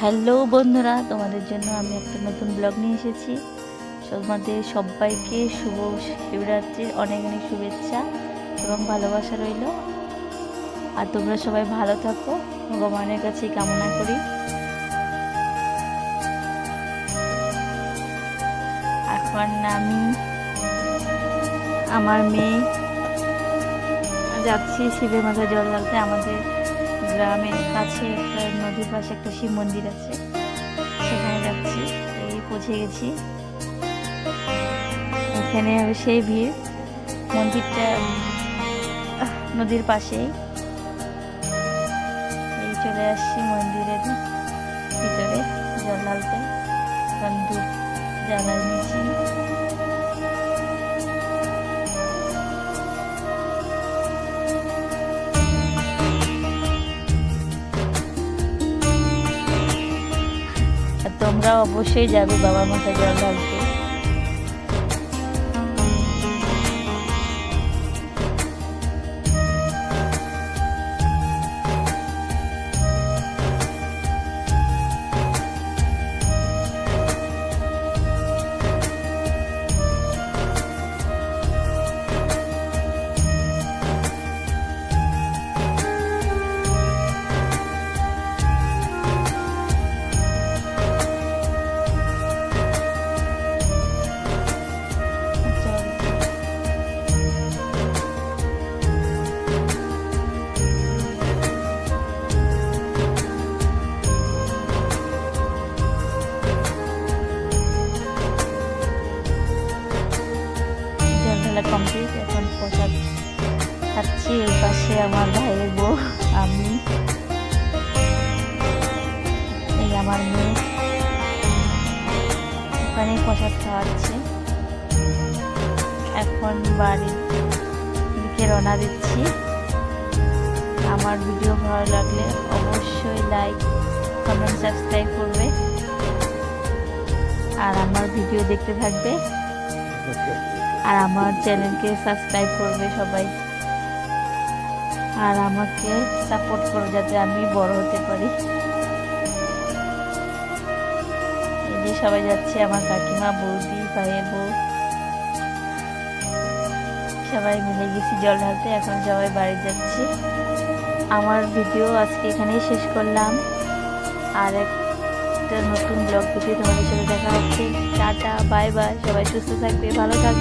Hello বন্ধুরা, তোমাদের জন্য আমি একটা নতুন ব্লগ নিয়ে এসেছি। তোমাদের সবাইকে শুভ শিবরাত্রির অনেক অনেক শুভেচ্ছা এবং ভালোবাসা রইল। আর তোমরা সবাই ভালো থাকো, ভগবানের কাছে কামনা করি। এখন আমি আমার মেয়ে যাচ্ছি শিবের মাথায় জল ঢালতে। আমাদের গ্রামের কাছে একটা নদীর পাশে একটা শিব মন্দির আছে, সেখানে যাচ্ছি। এই পৌঁছে গেছি। এখানে সেই ভিড়, মন্দিরটা নদীর পাশেই। এই চলে আসছি মন্দিরের ভিতরে জল ঢালতে। ধূপ জ্বালা নিয়েছি। তোমরা অবশ্যই যাবে বাবার মাথায় জল ঢালতে। কমপ্লিট, এখন প্রসাদ খাচ্ছি। এই পাশে আমার ভাইয়ের বউ, আমি, এই আমার মেয়ে ওখানে প্রসাদ খাওয়াচ্ছে। এখন বাড়ির দিকে রওনা দিচ্ছি। আমার ভিডিও ভালো লাগলে অবশ্যই লাইক, কমেন্ট, সাবস্ক্রাইব করবে আর আমার ভিডিও দেখতে থাকবে। আর আমার চ্যানেলকে সাবস্ক্রাইব করবে সবাই, আর আমাকে সাপোর্ট করো যাতে আমি বড় হতে পারি। এই যে সবাই যাচ্ছে, আমার কাকিমা, বৌদি, ভাইয়ের বউ, সবাই মিলে গেছি জল ঢালতে। এখন সবাই বাড়ি যাচ্ছি। আমার ভিডিও আজকে এখানেই শেষ করলাম। আর একটা নতুন ব্লগ ভিডিও তোমাদের সাথে দেখা হচ্ছে। Tata, bye bye. সবাই সুস্থ থাকবে, ভালো থাকবে।